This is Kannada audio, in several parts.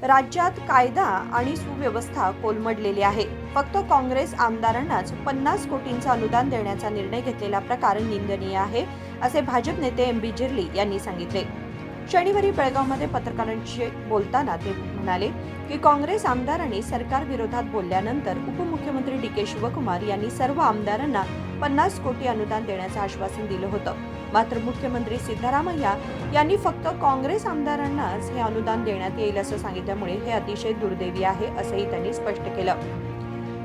राज्यात कायदा आणि सुव्यवस्था कोलमडलेली आहे. फक्त काँग्रेस आमदारांनाच 50 कोटींचं अनुदान देण्याचा निर्णय घेतलेला प्रकार निंदनीय आहे, असे भाजप नेते एम.बी. जिर्ली यांनी सांगितले. शनिवारी बेळगावमध्ये पत्रकारांशी बोलताना ते म्हणाले की काँग्रेस आमदारांनी सरकार विरोधात बोलल्यानंतर उपमुख्यमंत्री डी.के. शिवकुमार यांनी सर्व आमदारांना 50 कोटी अनुदान देण्याचं आश्वासन दिलं होतं. मात्र मुख्यमंत्री सिद्धरामय्या यांनी फक्त काँग्रेस आमदारांनाच हे अनुदान देण्यात येईल असं सांगितल्यामुळे हे अतिशय दुर्दैवी आहे, असंही त्यांनी स्पष्ट केलं.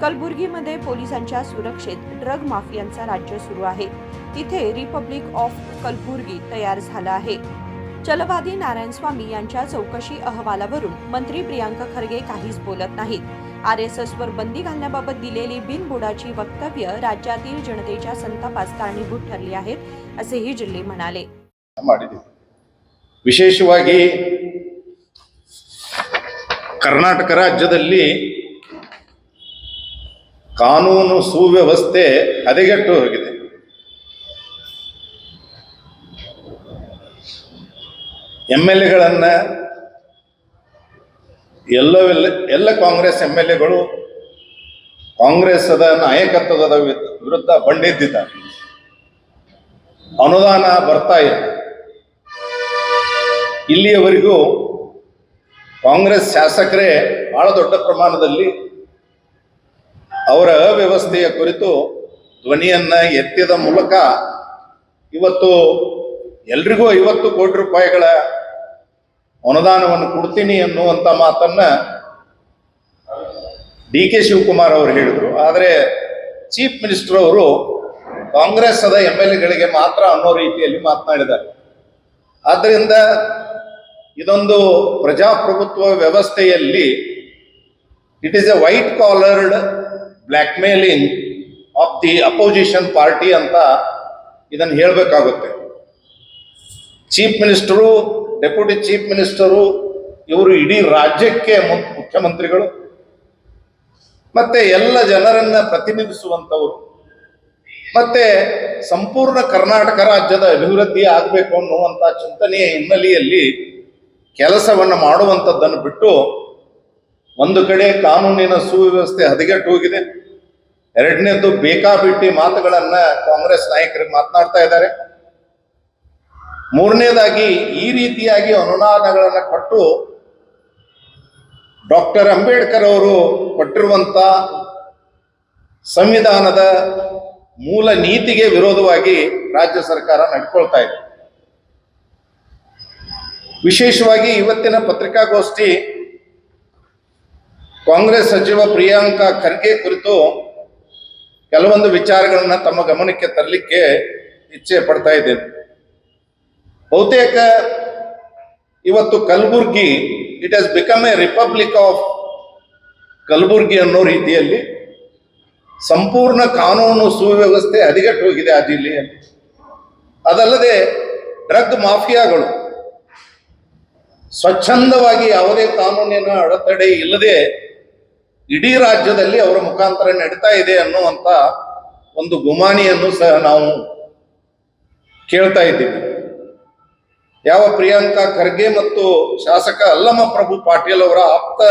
कलबुर्गीमध्ये पोलिसांच्या सुरक्षेत ड्रग माफियांचा राज्य सुरू आहे. तिथे रिपब्लिक ऑफ कलबुर्गी तयार झाला आहे. चलवादी नारायणस्वामी यांच्या चौकशी अहवालावरून मंत्री प्रियांक खरगे काहीच बोलत नाहीत. आरएसएसवर बंदी घालण्याबाबत दिलेली बिनबुडाची वक्तव्य राज्यातील जनतेच्या संतापास कारणीभूत ठरली आहेत, असेही जिल्ली म्हणाले. ವಿಶೇಷವಾಗಿ ಕರ್ನಾಟಕ ರಾಜ್ಯದಲ್ಲಿ ಕಾನೂನು ಸುವ್ಯವಸ್ಥೆ ಹದಗೆಟ್ಟು ಹೋಗಿದೆ. ಎಂಎಲ್ಎಗಳನ್ನು ಎಲ್ಲ ಕಾಂಗ್ರೆಸ್ ಎಂಎಲ್ಎಗಳು ಕಾಂಗ್ರೆಸ್ದ ನಾಯಕತ್ವದ ವಿರುದ್ಧ ಬಂಡೆದ್ದಿದ್ದಾರೆ. ಅನುದಾನ ಬರ್ತಾ ಇಲ್ಲ. ಇಲ್ಲಿಯವರೆಗೂ ಕಾಂಗ್ರೆಸ್ ಶಾಸಕರೇ ಬಹಳ ದೊಡ್ಡ ಪ್ರಮಾಣದಲ್ಲಿ ಅವರ ಅವ್ಯವಸ್ಥೆಯ ಕುರಿತು ಧ್ವನಿಯನ್ನ ಎತ್ತಿದ ಮೂಲಕ ಇವತ್ತು ಎಲ್ರಿಗೂ 50 ಕೋಟಿ ರೂಪಾಯಿಗಳ ಅನುದಾನವನ್ನು ಕೊಡ್ತೀನಿ ಅನ್ನುವಂಥ ಮಾತನ್ನ ಡಿ.ಕೆ. ಶಿವಕುಮಾರ್ ಅವರು ಹೇಳಿದರು. ಆದರೆ ಚೀಫ್ ಮಿನಿಸ್ಟರ್ ಅವರು ಕಾಂಗ್ರೆಸ್ದ ಎಂಎಲ್ಎಗಳಿಗೆ ಮಾತ್ರ ಅನ್ನೋ ರೀತಿಯಲ್ಲಿ ಮಾತನಾಡಿದ್ದಾರೆ. ಆದ್ದರಿಂದ ಇದೊಂದು ಪ್ರಜಾಪ್ರಭುತ್ವ ವ್ಯವಸ್ಥೆಯಲ್ಲಿ it is a white collared blackmailing of the opposition party ಅಂತ ಇದನ್ನು ಹೇಳಬೇಕಾಗುತ್ತೆ. Chief minister, deputy chief minister ಇವರು ಇಡೀ ರಾಜ್ಯಕ್ಕೆ ಮುಖ್ಯಮಂತ್ರಿಗಳು ಮತ್ತೆ ಎಲ್ಲ ಜನರನ್ನ ಪ್ರತಿನಿಧಿಸುವಂಥವರು, ಮತ್ತೆ ಸಂಪೂರ್ಣ ಕರ್ನಾಟಕ ರಾಜ್ಯದ ಅಭಿವೃದ್ಧಿ ಆಗಬೇಕು ಅನ್ನುವಂಥ ಚಿಂತನೆಯ ಹಿನ್ನೆಲೆಯಲ್ಲಿ ಕೆಲಸವನ್ನು ಮಾಡುವಂಥದ್ದನ್ನು ಬಿಟ್ಟು ಒಂದು ಕಡೆ ಕಾನೂನಿನ ಸುವ್ಯವಸ್ಥೆ ಹದಗೆಟ್ಟು ಹೋಗಿದೆ, ಎರಡನೇದು ಬೇಕಾಬಿಟ್ಟಿ ಮಾತುಗಳನ್ನ ಕಾಂಗ್ರೆಸ್ ನಾಯಕರಿಗೆ ಮಾತನಾಡ್ತಾ ಇದ್ದಾರೆ, ಮೂರನೇದಾಗಿ ಈ ರೀತಿಯಾಗಿ ಅನುದಾನಗಳನ್ನು ಕೊಟ್ಟು ಡಾಕ್ಟರ್ ಅಂಬೇಡ್ಕರ್ ಅವರು ಕೊಟ್ಟಿರುವಂತ ಸಂವಿಧಾನದ ಮೂಲ ನೀತಿಗೆ ವಿರೋಧವಾಗಿ ರಾಜ್ಯ ಸರ್ಕಾರ ನಡ್ಕೊಳ್ತಾ ಇದೆ. ವಿಶೇಷವಾಗಿ ಇವತ್ತಿನ ಪತ್ರಿಕಾಗೋಷ್ಠಿ ಕಾಂಗ್ರೆಸ್ ಸಚಿವ ಪ್ರಿಯಾಂಕ ಖರ್ಗೆ ಕುರಿತು ಕೆಲವೊಂದು ವಿಚಾರಗಳನ್ನ ತಮ್ಮ ಗಮನಕ್ಕೆ ತರಲಿಕ್ಕೆ ಇಚ್ಛೆ ಪಡ್ತಾ ಇದ್ದೇನೆ. ಬಹುತೇಕ ಇವತ್ತು Kalaburagi it has become a republic of Kalaburagi ಅನ್ನೋ ರೀತಿಯಲ್ಲಿ ಸಂಪೂರ್ಣ ಕಾನೂನು ಸುವ್ಯವಸ್ಥೆ ಹದಗೆಟ್ಟು ಹೋಗಿದೆ ಆ ಜಿಲ್ಲೆಯಲ್ಲಿ. ಅದಲ್ಲದೆ ಡ್ರಗ್ ಮಾಫಿಯಾಗಳು ಸ್ವಚ್ಛಂದವಾಗಿ ಯಾವುದೇ ಕಾನೂನಿನ ಅಡೆತಡೆ ಇಲ್ಲದೆ ಇಡೀ ರಾಜ್ಯದಲ್ಲಿ ಅವರ ಮುಖಾಂತರ ನಡೀತಾ ಇದೆ ಅನ್ನುವಂಥ ಒಂದು ಗುಮಾನಿಯನ್ನು ಸಹ ನಾವು ಕೇಳ್ತಾ ಇದ್ದೀವಿ. ಯಾವ ಪ್ರಿಯಾಂಕ ಖರ್ಗೆ ಮತ್ತು ಶಾಸಕ ಅಲ್ಲಮ ಪ್ರಭು ಪಾಟೀಲ್ ಅವರ ಆಪ್ತ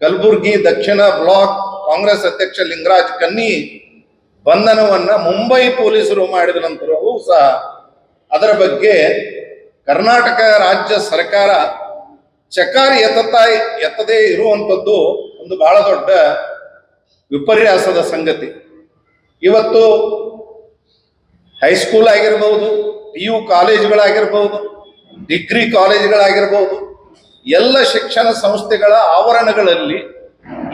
ಕಲಬುರ್ಗಿ ದಕ್ಷಿಣ ಬ್ಲಾಕ್ ಕಾಂಗ್ರೆಸ್ ಅಧ್ಯಕ್ಷ ಲಿಂಗರಾಜ್ ಕನ್ನಿ ಬಂಧನವನ್ನ ಮುಂಬೈ ಪೊಲೀಸರು ಮಾಡಿದ ನಂತರವೂ ಸಹ ಅದರ ಬಗ್ಗೆ ಕರ್ನಾಟಕ ರಾಜ್ಯ ಸರ್ಕಾರ ಚಕಾರಿ ಎತ್ತದೇ ಇರುವಂಥದ್ದು ಒಂದು ಬಹಳ ದೊಡ್ಡ ವಿಪರ್ಯಾಸದ ಸಂಗತಿ. ಇವತ್ತು ಹೈಸ್ಕೂಲ್ ಆಗಿರ್ಬೋದು, PU ಕಾಲೇಜುಗಳಾಗಿರ್ಬೋದು, ಡಿಗ್ರಿ ಕಾಲೇಜುಗಳಾಗಿರ್ಬೋದು, ಎಲ್ಲ ಶಿಕ್ಷಣ ಸಂಸ್ಥೆಗಳ ಆವರಣಗಳಲ್ಲಿ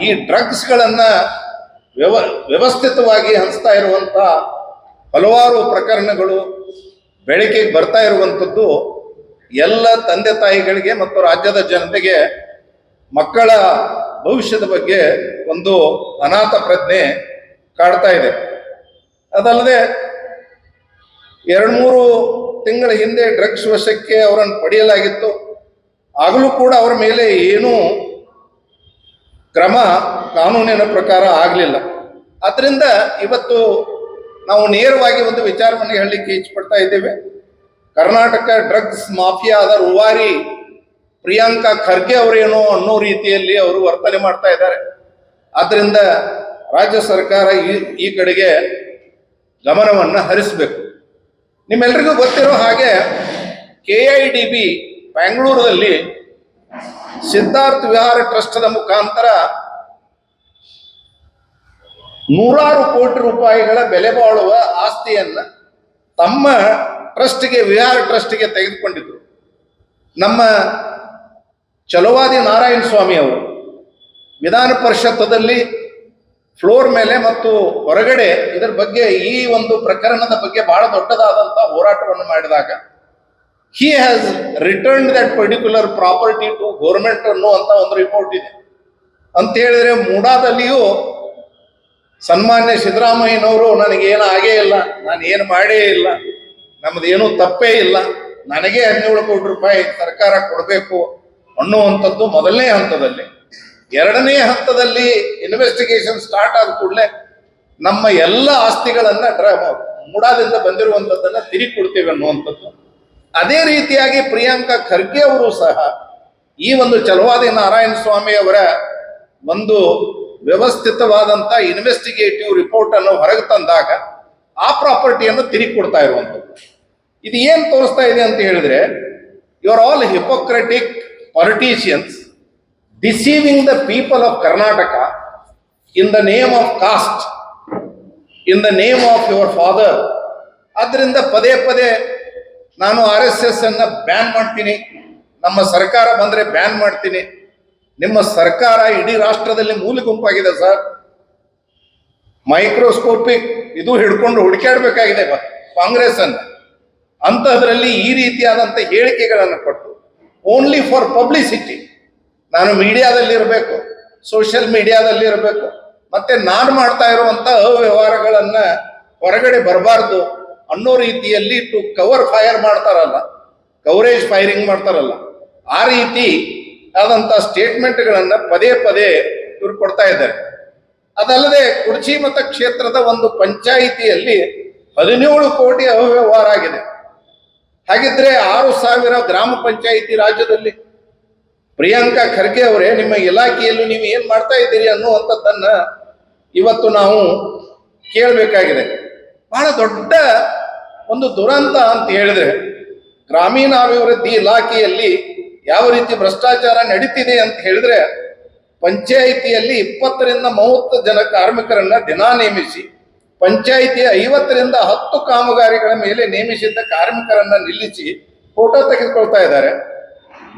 ಈ ಡ್ರಗ್ಸ್ಗಳನ್ನು ವ್ಯವಸ್ಥಿತವಾಗಿ ಹಂಚ್ತಾ ಇರುವಂಥ ಹಲವಾರು ಪ್ರಕರಣಗಳು ಬೆಳಕಿಗೆ ಬರ್ತಾ ಇರುವಂಥದ್ದು ಎಲ್ಲ ತಂದೆ ತಾಯಿಗಳಿಗೆ ಮತ್ತು ರಾಜ್ಯದ ಜನತೆಗೆ ಮಕ್ಕಳ ಭವಿಷ್ಯದ ಬಗ್ಗೆ ಒಂದು ಅನಾಥ ಪ್ರಜ್ಞೆ ಕಾಡ್ತಾ ಇದೆ. ಅದಲ್ಲದೆ 2-3 ತಿಂಗಳ ಹಿಂದೆ ಡ್ರಗ್ಸ್ ವಶಕ್ಕೆ ಅವರನ್ನು ಪಡೆಯಲಾಗಿತ್ತು. ಆಗಲೂ ಕೂಡ ಅವರ ಮೇಲೆ ಏನೂ ಕ್ರಮ ಕಾನೂನಿನ ಪ್ರಕಾರ ಆಗಲಿಲ್ಲ. ಆದ್ದರಿಂದ ಇವತ್ತು ನಾವು ನೇರವಾಗಿ ಒಂದು ವಿಚಾರವನ್ನು ಹೇಳಲಿಕ್ಕೆ ಇಚ್ಛಪಡ್ತಾ ಇದ್ದೇವೆ. ಕರ್ನಾಟಕ ಡ್ರಗ್ಸ್ ಮಾಫಿಯಾದ ರೂವಾರಿ ಪ್ರಿಯಾಂಕಾ ಖರ್ಗೆ ಅವರೇನೋ ಅನ್ನೋ ರೀತಿಯಲ್ಲಿ ಅವರು ವರ್ತನೆ ಮಾಡ್ತಾ ಇದ್ದಾರೆ. ಆದ್ದರಿಂದ ರಾಜ್ಯ ಸರ್ಕಾರ ಈ ಕಡೆಗೆ ಗಮನವನ್ನು ಹರಿಸಬೇಕು. ನಿಮ್ಮೆಲ್ಲರಿಗೂ ಗೊತ್ತಿರೋ ಹಾಗೆ KIDB ಬೆಂಗಳೂರಲ್ಲಿ ಸಿದ್ಧಾರ್ಥ ವಿಹಾರ ಟ್ರಸ್ಟ್ದ ಮುಖಾಂತರ ನೂರಾರು ಕೋಟಿ ರೂಪಾಯಿಗಳ ಬೆಲೆ ಬಾಳುವ ಆಸ್ತಿಯನ್ನ ತಮ್ಮ ಟ್ರಸ್ಟ್ಗೆ, ವಿಹಾರ ಟ್ರಸ್ಟ್ಗೆ ತೆಗೆದುಕೊಂಡಿದ್ರು. ನಮ್ಮ ಛಲವಾದಿ ನಾರಾಯಣ ಸ್ವಾಮಿ ಅವರು ವಿಧಾನ ಪರಿಷತ್ತದಲ್ಲಿ ಫ್ಲೋರ್ ಮೇಲೆ ಮತ್ತು ಹೊರಗಡೆ ಇದರ ಬಗ್ಗೆ, ಈ ಒಂದು ಪ್ರಕರಣದ ಬಗ್ಗೆ ಬಹಳ ದೊಡ್ಡದಾದಂಥ ಹೋರಾಟವನ್ನು ಮಾಡಿದಾಗ he has returned that particular property to government ಅನ್ನುವಂಥ ಒಂದು ರಿಪೋರ್ಟ್ ಇದೆ. ಅಂತ ಹೇಳಿದ್ರೆ ಮೂಡಾದಲ್ಲಿಯೂ ಸನ್ಮಾನ್ಯ ಸಿದ್ದರಾಮಯ್ಯನವರು ನನಗೇನು ಆಗೇ ಇಲ್ಲ, ನಾನು ಏನು ಮಾಡೇ ಇಲ್ಲ, ನಮ್ಮದೇನು ತಪ್ಪೇ ಇಲ್ಲ, ನನಗೆ 17 ಕೋಟಿ ರೂಪಾಯಿ ಸರ್ಕಾರ ಕೊಡಬೇಕು ಅನ್ನುವಂಥದ್ದು ಮೊದಲನೇ ಹಂತದಲ್ಲಿ. ಎರಡನೇ ಹಂತದಲ್ಲಿ ಇನ್ವೆಸ್ಟಿಗೇಷನ್ ಸ್ಟಾರ್ಟ್ ಆದ ಕೂಡಲೇ ನಮ್ಮ ಎಲ್ಲ ಆಸ್ತಿಗಳನ್ನ ಮೂಡಾದಿಂದ ಬಂದಿರುವಂಥದ್ದನ್ನ ತಿರುಗಿ ಕೊಡ್ತೇವೆ ಅನ್ನುವಂಥದ್ದು. ಅದೇ ರೀತಿಯಾಗಿ ಪ್ರಿಯಾಂಕಾ ಖರ್ಗೆ ಅವರು ಸಹ ಈ ಒಂದು ಛಲವಾದಿ ನಾರಾಯಣ ಸ್ವಾಮಿ ಅವರ ಒಂದು ವ್ಯವಸ್ಥಿತವಾದಂಥ ಇನ್ವೆಸ್ಟಿಗೇಟಿವ್ ರಿಪೋರ್ಟ್ ಅನ್ನು ಹೊರಗೆ ತಂದಾಗ ಆ ಪ್ರಾಪರ್ಟಿಯನ್ನು ತಿರುಗಿ ಕೊಡ್ತಾ ಇರುವಂಥದ್ದು. ಇದು ಏನು ತೋರಿಸ್ತಾ ಇದೆ ಅಂತ ಹೇಳಿದ್ರೆ, you are all hypocritic politicians deceiving the people of Karnataka in the name of caste, in the name of your father. ಆದ್ದರಿಂದ ಪದೇ ಪದೇ ನಾನು RSS ಅನ್ನ ಬ್ಯಾನ್ ಮಾಡ್ತೀನಿ, ನಮ್ಮ ಸರ್ಕಾರ ಬಂದರೆ ಬ್ಯಾನ್ ಮಾಡ್ತೀನಿ. ನಿಮ್ಮ ಸರ್ಕಾರ ಇಡೀ ರಾಷ್ಟ್ರದಲ್ಲಿ ಮೂಲ ಗುಂಪಾಗಿದೆ ಸರ್, ಮೈಕ್ರೋಸ್ಕೋಪಿಕ್ ಇದು ಹಿಡ್ಕೊಂಡು ಹುಡುಕಾಡಬೇಕಾಗಿದೆ ಕಾಂಗ್ರೆಸ್ ಅನ್ನ. ಅಂಥದ್ರಲ್ಲಿ ಈ ರೀತಿಯಾದಂಥ ಹೇಳಿಕೆಗಳನ್ನು ಕೊಟ್ಟು ಓನ್ಲಿ ಫಾರ್ ಪಬ್ಲಿಸಿಟಿ, ನಾನು ಮೀಡಿಯಾದಲ್ಲಿ ಇರಬೇಕು, ಸೋಷಿಯಲ್ ಮೀಡಿಯಾದಲ್ಲಿ ಇರಬೇಕು, ಮತ್ತೆ ನಾನು ಮಾಡ್ತಾ ಇರುವಂಥ ಅವ್ಯವಹಾರಗಳನ್ನ ಹೊರಗಡೆ ಬರಬಾರ್ದು ಅನ್ನೋ ರೀತಿಯಲ್ಲಿ ಟು ಕವರ್ ಫೈರ್ ಮಾಡ್ತಾರಲ್ಲ, ಕವರೇಜ್ ಫೈರಿಂಗ್ ಮಾಡ್ತಾರಲ್ಲ, ಆ ರೀತಿ ಆದಂಥ ಸ್ಟೇಟ್ಮೆಂಟ್ಗಳನ್ನು ಪದೇ ಪದೇ ಇವರು ಕೊಡ್ತಾ ಇದ್ದಾರೆ. ಅದಲ್ಲದೆ ಕುರ್ಚಿ ಮತ ಕ್ಷೇತ್ರದ ಒಂದು ಪಂಚಾಯಿತಿಯಲ್ಲಿ 17 ಕೋಟಿ ಅವ್ಯವಹಾರ ಆಗಿದೆ. ಹಾಗಿದ್ರೆ 6,000 ಗ್ರಾಮ ಪಂಚಾಯಿತಿ ರಾಜ್ಯದಲ್ಲಿ. ಪ್ರಿಯಾಂಕಾ ಖರ್ಗೆ ಅವರೇ, ನಿಮ್ಮ ಇಲಾಖೆಯಲ್ಲಿ ನೀವು ಏನು ಮಾಡ್ತಾ ಇದ್ದೀರಿ ಅನ್ನುವಂಥದ್ದನ್ನ ಇವತ್ತು ನಾವು ಕೇಳಬೇಕಾಗಿದೆ. ಬಹಳ ದೊಡ್ಡ ಒಂದು ದುರಂತ ಅಂತ ಹೇಳಿದ್ರೆ, ಗ್ರಾಮೀಣಾಭಿವೃದ್ಧಿ ಇಲಾಖೆಯಲ್ಲಿ ಯಾವ ರೀತಿ ಭ್ರಷ್ಟಾಚಾರ ನಡೀತಿದೆ ಅಂತ ಹೇಳಿದ್ರೆ, ಪಂಚಾಯಿತಿಯಲ್ಲಿ 20 ರಿಂದ 30 ಜನ ಕಾರ್ಮಿಕರನ್ನ ದಿನ ನೇಮಿಸಿ, ಪಂಚಾಯಿತಿಯ 50 ರಿಂದ 10 ಕಾಮಗಾರಿಗಳ ಮೇಲೆ ನೇಮಿಸಿದ್ದ ಕಾರ್ಮಿಕರನ್ನ ನಿಲ್ಲಿಸಿ ಫೋಟೋ ತೆಗೆದುಕೊಳ್ತಾ ಇದ್ದಾರೆ.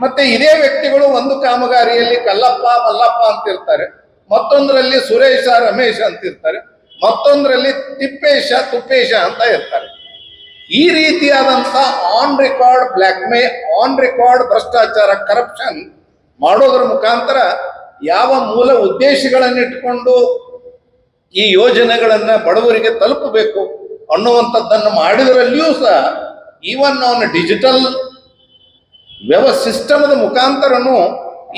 ಮತ್ತೆ ಇದೇ ವ್ಯಕ್ತಿಗಳು ಒಂದು ಕಾಮಗಾರಿಯಲ್ಲಿ ಕಲ್ಲಪ್ಪ ಮಲ್ಲಪ್ಪ ಅಂತಿರ್ತಾರೆ, ಮತ್ತೊಂದರಲ್ಲಿ ಸುರೇಶ ರಮೇಶ್ ಅಂತಿರ್ತಾರೆ, ಮತ್ತೊಂದರಲ್ಲಿ ತಿಪ್ಪೇಶ ತುಪ್ಪೇಶ ಅಂತ ಇರ್ತಾರೆ. ಈ ರೀತಿಯಾದಂಥ on record black on record ಭ್ರಷ್ಟಾಚಾರ, ಕರಪ್ಷನ್ ಮಾಡೋದ್ರ ಮುಖಾಂತರ ಯಾವ ಮೂಲ ಉದ್ದೇಶಗಳನ್ನಿಟ್ಟುಕೊಂಡು ಈ ಯೋಜನೆಗಳನ್ನ ಬಡವರಿಗೆ ತಲುಪಬೇಕು ಅನ್ನುವಂಥದ್ದನ್ನು ಮಾಡಿದರಲ್ಲಿಯೂ ಸಹ ಈವನ್ ಆನ್ ಡಿಜಿಟಲ್ ಸಿಸ್ಟಮದ ಮುಖಾಂತರನು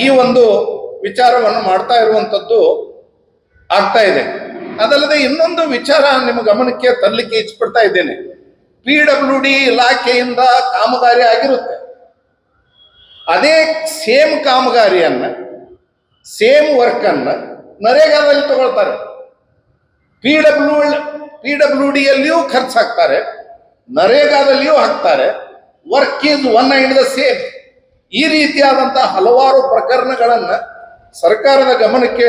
ಈ ಒಂದು ವಿಚಾರವನ್ನು ಮಾಡ್ತಾ ಇರುವಂಥದ್ದು ಆಗ್ತಾ ಇದೆ. ಅದಲ್ಲದೆ ಇನ್ನೊಂದು ವಿಚಾರ ನಿಮ್ಮ ಗಮನಕ್ಕೆ ತರಲಿಕ್ಕೆ ಇಚ್ಛಪಡ್ತಾ ಇದ್ದೇನೆ. PWD ಇಲಾಖೆಯಿಂದ ಕಾಮಗಾರಿ ಆಗಿರುತ್ತೆ, ಅದೇ ಸೇಮ್ ಕಾಮಗಾರಿಯನ್ನ, ಸೇಮ್ ವರ್ಕ್ ಅನ್ನ ನರೇಗಾದಲ್ಲಿ ತಗೊಳ್ತಾರೆ. PWDಯಲ್ಲಿಯೂ ಖರ್ಚು ಹಾಕ್ತಾರೆ, ನರೇಗಾದಲ್ಲಿಯೂ ಹಾಕ್ತಾರೆ. Work is one and the same. ಈ ರೀತಿಯಾದಂಥ ಹಲವಾರು ಪ್ರಕರಣಗಳನ್ನ ಸರ್ಕಾರದ ಗಮನಕ್ಕೆ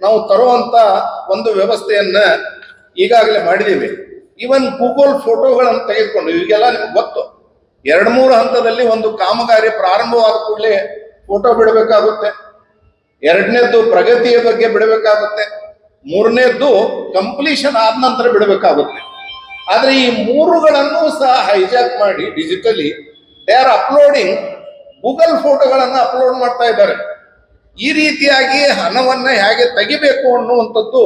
ನಾವು ತರುವಂತ ಒಂದು ವ್ಯವಸ್ಥೆಯನ್ನ ಈಗಾಗಲೇ ಮಾಡಿದ್ದೀವಿ. ಈವನ್ ಗೂಗಲ್ ಫೋಟೋಗಳನ್ನು ತೆಗೆದುಕೊಂಡು, ಈಗೆಲ್ಲ ನಿಮ್ಗೆ ಗೊತ್ತು, 2-3 ಹಂತದಲ್ಲಿ ಒಂದು ಕಾಮಗಾರಿ ಪ್ರಾರಂಭವಾದ ಕೂಡಲೇ ಫೋಟೋ ಬಿಡಬೇಕಾಗುತ್ತೆ, ಎರಡನೇದ್ದು ಪ್ರಗತಿಯ ಬಗ್ಗೆ ಬಿಡಬೇಕಾಗುತ್ತೆ, ಮೂರನೇದ್ದು ಕಂಪ್ಲೀಷನ್ ಆದ ನಂತರ ಬಿಡಬೇಕಾಗುತ್ತೆ. ಆದರೆ ಈ ಮೂರುಗಳನ್ನು ಸಹ ಹೈಜಾಕ್ ಮಾಡಿ digitally they are uploading, Google ಫೋಟೋಗಳನ್ನು ಅಪ್ಲೋಡ್ ಮಾಡ್ತಾ ಇದ್ದಾರೆ. ಈ ರೀತಿಯಾಗಿ ಹಣವನ್ನ ಹೇಗೆ ತೆಗಿಬೇಕು ಅನ್ನುವಂಥದ್ದು,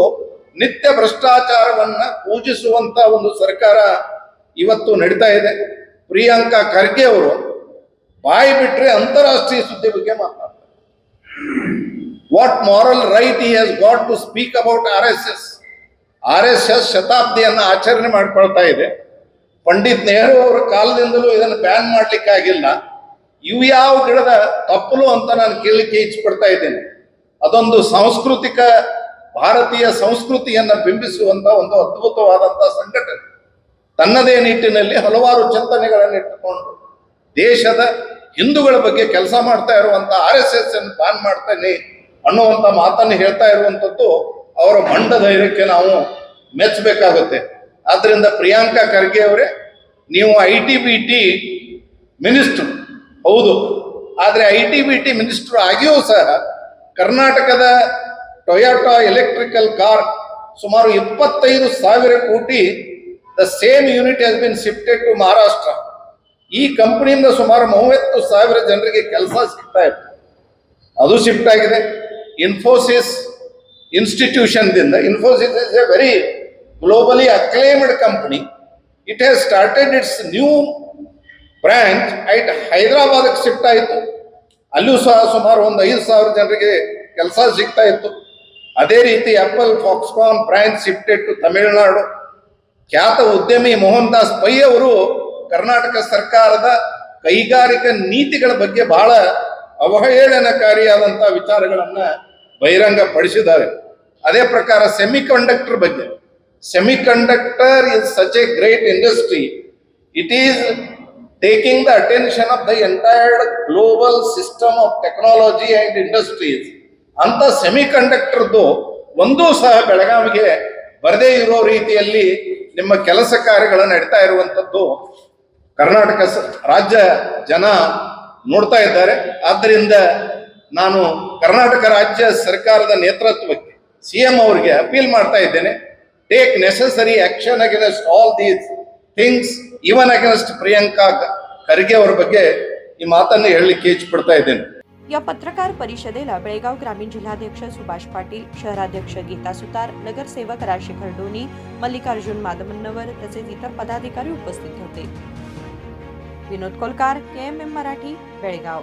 ನಿತ್ಯ ಭ್ರಷ್ಟಾಚಾರವನ್ನ ಪೂಜಿಸುವಂತ ಒಂದು ಸರ್ಕಾರ ಇವತ್ತು ನಡೀತಾ ಇದೆ. ಪ್ರಿಯಾಂಕಾ ಖರ್ಗೆ ಅವರು ಬಾಯಿ ಬಿಟ್ರೆ ಅಂತಾರಾಷ್ಟ್ರೀಯ ಸುದ್ದಿ ಬಗ್ಗೆ ಮಾತನಾಡ್ತಾರೆ. What moral right he has got to speak about RSS ಶತಾಬ್ದಿಯನ್ನು ಆಚರಣೆ ಮಾಡ್ಕೊಳ್ತಾ ಇದೆ. ಪಂಡಿತ್ ನೆಹರು ಅವರ ಕಾಲದಿಂದಲೂ ಇದನ್ನು ಬ್ಯಾನ್ ಮಾಡ್ಲಿಕ್ಕಾಗಿಲ್ಲ. ಇವು ಯಾವ ಗಿಡದ ತಪ್ಪಲು ಅಂತ ನಾನು ಕೇಳಲಿಕ್ಕೆ ಇಚ್ಛಪಡ್ತಾ ಇದ್ದೇನೆ. ಅದೊಂದು ಸಾಂಸ್ಕೃತಿಕ ಭಾರತೀಯ ಸಂಸ್ಕೃತಿಯನ್ನ ಬಿಂಬಿಸುವಂತ ಒಂದು ಅದ್ಭುತವಾದಂತ ಸಂಘಟನೆ. ತನ್ನದೇ ನಿಟ್ಟಿನಲ್ಲಿ ಹಲವಾರು ಚಿಂತನೆಗಳನ್ನು ಇಟ್ಟುಕೊಂಡು ದೇಶದ ಹಿಂದೂಗಳ ಬಗ್ಗೆ ಕೆಲಸ ಮಾಡ್ತಾ ಇರುವಂತ RSS ಅನ್ನು ಬ್ಯಾನ್ ಮಾಡ್ತೇನೆ ಅನ್ನುವಂತ ಮಾತನ್ನು ಹೇಳ್ತಾ ಇರುವಂತದ್ದು ಅವರ ಮಂಡ ಧೈರ್ಯಕ್ಕೆ ನಾವು ಮೆಚ್ಚಬೇಕಾಗುತ್ತೆ. ಆದ್ರಿಂದ ಪ್ರಿಯಾಂಕಾ ಖರ್ಗೆ ಅವರೇ, ನೀವು ITBT ಮಿನಿಸ್ಟರ್ ಹೌದು, ಆದ್ರೆ ITBT ಮಿನಿಸ್ಟರ್ ಆಗಿಯೂ ಸಹ ಕರ್ನಾಟಕದ ಟೊಯಾಟಾ ಎಲೆಕ್ಟ್ರಿಕಲ್ ಕಾರ್ ಸುಮಾರು 25,000 ಕೋಟಿ the same unit has been shifted to Maharashtra. ಈ ಕಂಪನಿಯಿಂದ ಸುಮಾರು 30,000 ಜನರಿಗೆ ಕೆಲಸ ಸಿಗ್ತಾ ಇತ್ತು, ಅದು ಶಿಫ್ಟ್ ಆಗಿದೆ. ಇನ್ಫೋಸಿಸ್ ಇನ್ಸ್ಟಿಟ್ಯೂಷನ್ ದಿಂದ, Infosys is a very globally acclaimed company. It has started its new branch at ಹೈದರಾಬಾದ್ಗೆ ಶಿಫ್ಟ್ ಆಯಿತು. ಅಲ್ಲೂ ಸಹ ಸುಮಾರು ಒಂದು 5,000 ಜನರಿಗೆ ಕೆಲಸ ಸಿಗ್ತಾ ಇತ್ತು. ಅದೇ ರೀತಿ Apple Foxconn branch shifted to Tamil Nadu. ಖ್ಯಾತ ಉದ್ಯಮಿ ಮೋಹನ್ ದಾಸ್ ಪೈ ಅವರು ಕರ್ನಾಟಕ ಸರ್ಕಾರದ ಕೈಗಾರಿಕಾ ನೀತಿಗಳ ಬಗ್ಗೆ ಬಹಳ ಅವಹೇಳನಕಾರಿಯಾದಂತಹ ವಿಚಾರಗಳನ್ನ ಬಹಿರಂಗ ಪಡಿಸಿದ್ದಾರೆ. ಅದೇ ಪ್ರಕಾರ ಸೆಮಿಕಂಡಕ್ಟರ್ ಬಗ್ಗೆ, semiconductor is such a great industry, it is taking the attention of the entired global system of technology and industries. ಅಂತ ಸೆಮಿಕಂಡಕ್ಟರ್ದು ಒಂದೂ ಸಹ ಬೆಳಗಾವಿಗೆ ಬರದೇ ಇರೋ ರೀತಿಯಲ್ಲಿ ನಿಮ್ಮ ಕೆಲಸ ಕಾರ್ಯಗಳು ನಡೀತಾ ಇರುವಂಥದ್ದು ಕರ್ನಾಟಕ ರಾಜ್ಯ ಜನ ನೋಡ್ತಾ ಇದ್ದಾರೆ. ಆದ್ದರಿಂದ ನಾನು ಕರ್ನಾಟಕ ರಾಜ್ಯ ಸರ್ಕಾರದ ನೇತೃತ್ವಕ್ಕೆ, CM ಅವರಿಗೆ ಅಪೀಲ್ ಮಾಡ್ತಾ ಇದ್ದೇನೆ, take necessary action against all these things, even against Priyanka Kharge ಅವರ ಬಗ್ಗೆ ಈ ಮಾತನ್ನು ಹೇಳಲಿಕ್ಕೆ ಇಚ್ಛಪಡ್ತಾ ಇದ್ದೇನೆ. या पत्रकार परिषदेला बेळगाव ग्रामीण जिल्हाध्यक्ष सुभाष पाटील, शहराध्यक्ष गीता सुतार, नगरसेवक राजशेखर डोनी, मल्लिकार्जुन मादमन्नवर तसेच इतर पदाधिकारी उपस्थित होते. विनोद कोलकार, KMM मराठी, बेळगाव.